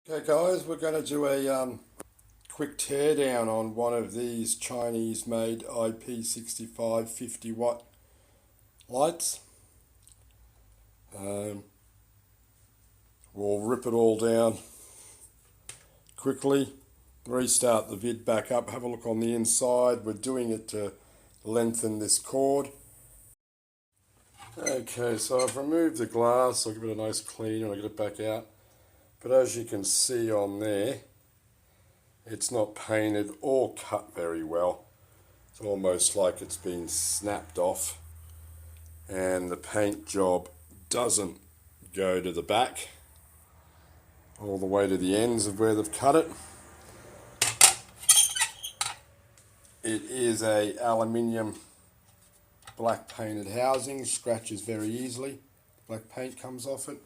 Okay guys, we're going to do a quick teardown on one of these Chinese made IP65 50 watt lights. We'll rip it all down quickly, restart the vid back up, have a look on the inside. We're doing it to lengthen this cord. Okay, so I've removed the glass, I'll give it a nice clean when I get it back out. But as you can see on there, it's not painted or cut very well. It's almost like it's been snapped off, and the paint job doesn't go to the back all the way to the ends of where they've cut it. It is a aluminium black painted housing, scratches very easily, black paint comes off it.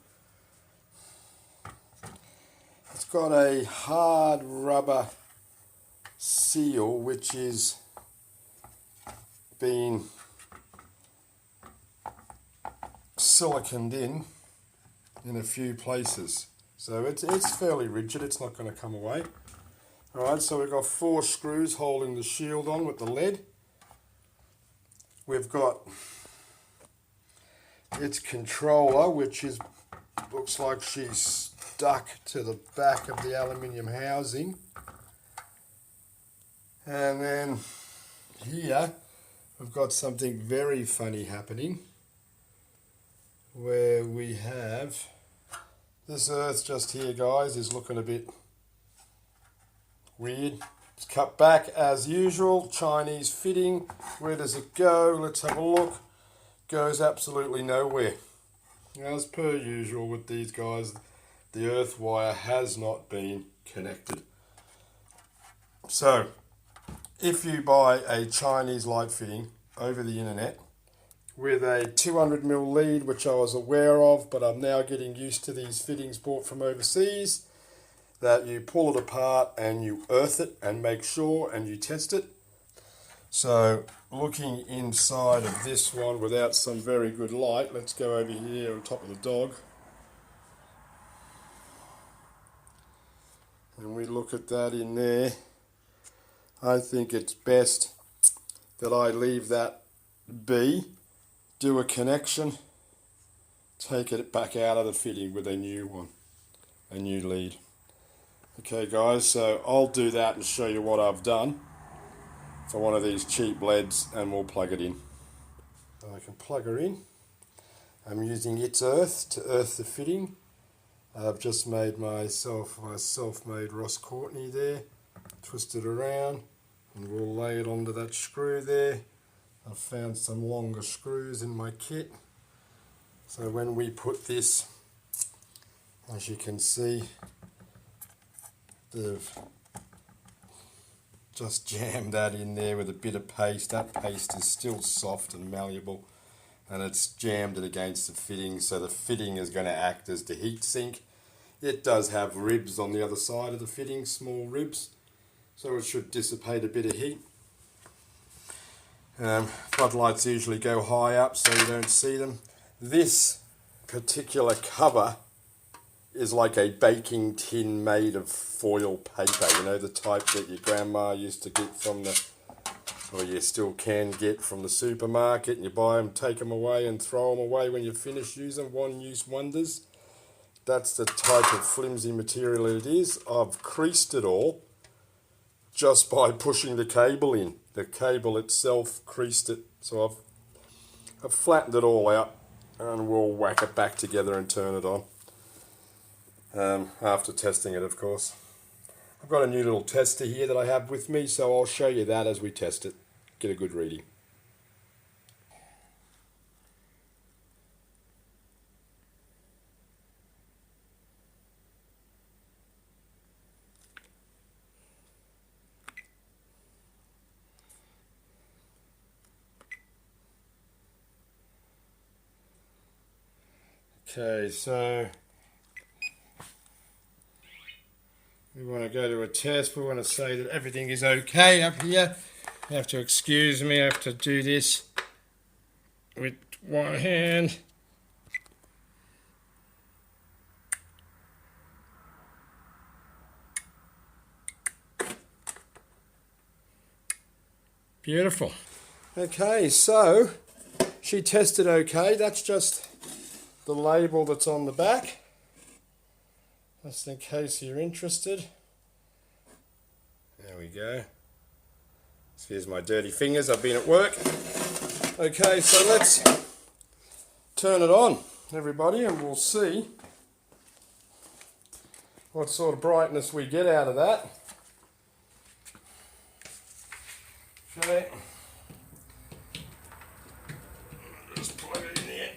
It's got a hard rubber seal which is been siliconed in a few places, so it's fairly rigid, it's not going to come away. Alright, so we've got 4 screws holding the shield on with the lead. We've got its controller, which looks like she's stuck to the back of the aluminium housing. And then here we've got something very funny happening, where we have this earth just here, guys, is looking a bit weird. It's cut back as usual, Chinese fitting. Where does it go? Let's have a look. Goes absolutely nowhere. As per usual with these guys, the earth wire has not been connected. So, if you buy a Chinese light fitting over the internet with a 200mm lead, which I was aware of, but I'm now getting used to these fittings bought from overseas, that you pull it apart and you earth it and make sure and you test it. So, looking inside of this one without some very good light, let's go over here on top of the dog. And we look at that in there. I think it's best that I leave that be, do a connection, take it back out of the fitting with a new one, a new lead. Okay guys, so I'll do that and show you what I've done for one of these cheap LEDs, and we'll plug it in. So I can plug her in. I'm using its earth to earth the fitting. I've just made myself my self-made Ross Courtney there, twist it around, and we'll lay it onto that screw there. I've found some longer screws in my kit, so when we put this, as you can see, they've just jammed that in there with a bit of paste. That paste is still soft and malleable, and it's jammed it against the fitting, so the fitting is going to act as the heat sink. It does have ribs on the other side of the fitting, small ribs, so it should dissipate a bit of heat. Floodlights usually go high up so you don't see them. This particular cover is like a baking tin made of foil paper, you know, the type that your grandma used to get from the, or you still can get from the supermarket, and you buy them, take them away and throw them away when you finish using them, one use wonders. That's the type of flimsy material it is. I've creased it all just by pushing the cable in. The cable itself creased it, so I've flattened it all out, and we'll whack it back together and turn it on. After testing it, of course. I've got a new little tester here that I have with me, so I'll show you that as we test it. Get a good reading. Okay, so we want to go to a test. We want to say that everything is okay up here. You have to excuse me, I have to do this with one hand. Beautiful. Okay, so she tested okay. That's just the label that's on the back. Just in case you're interested. There we go. Excuse my dirty fingers, I've been at work. Okay, so let's turn it on, everybody, and we'll see what sort of brightness we get out of that. Okay. Just plug it in there.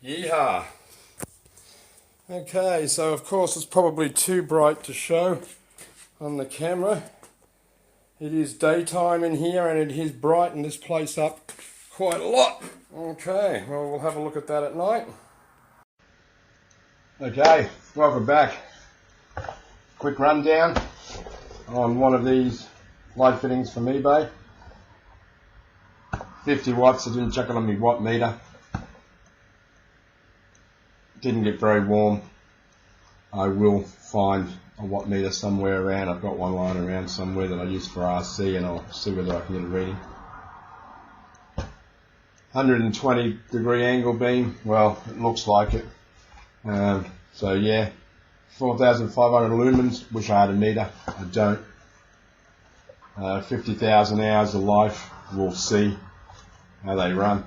Yeehaw! Okay, so of course it's probably too bright to show on the camera. It is daytime in here and it has brightened this place up quite a lot. Okay, well we'll have a look at that at night. Okay, welcome back. Quick rundown on one of these light fittings from eBay. 50 watts, I didn't check it on my watt meter. Didn't get very warm. I will find a watt meter somewhere around. I've got one lying around somewhere that I use for RC, and I'll see whether I can get a reading. 120 degree angle beam, well, it looks like it. So yeah, 4,500 lumens. Wish I had a meter. I don't. 50,000 hours of life. We'll see how they run.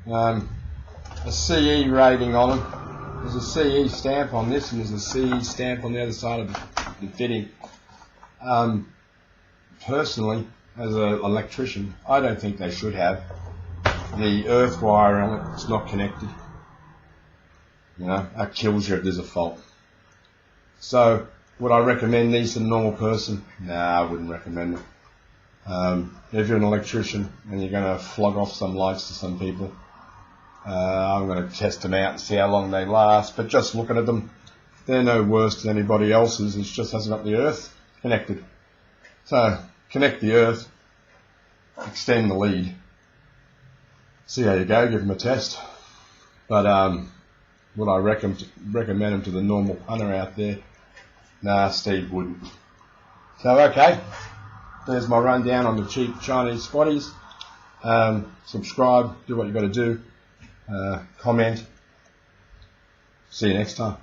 A CE rating on them. There's a CE stamp on this and there's a CE stamp on the other side of the fitting. Personally, as an electrician, I don't think they should have. The earth wire on it, it's not connected. You know, that kills you if there's a fault. So, would I recommend these to the normal person? Nah, I wouldn't recommend them. If you're an electrician and you're going to flog off some lights to some people, I'm going to test them out and see how long they last, but just looking at them, they're no worse than anybody else's. It just hasn't got the earth connected. So, connect the earth, extend the lead, see how you go, give them a test. But would I recommend them to the normal punter out there? Nah, Steve wouldn't. So, okay, there's my rundown on the cheap Chinese spotties. Subscribe, do what you got to do. Comment. See you next time.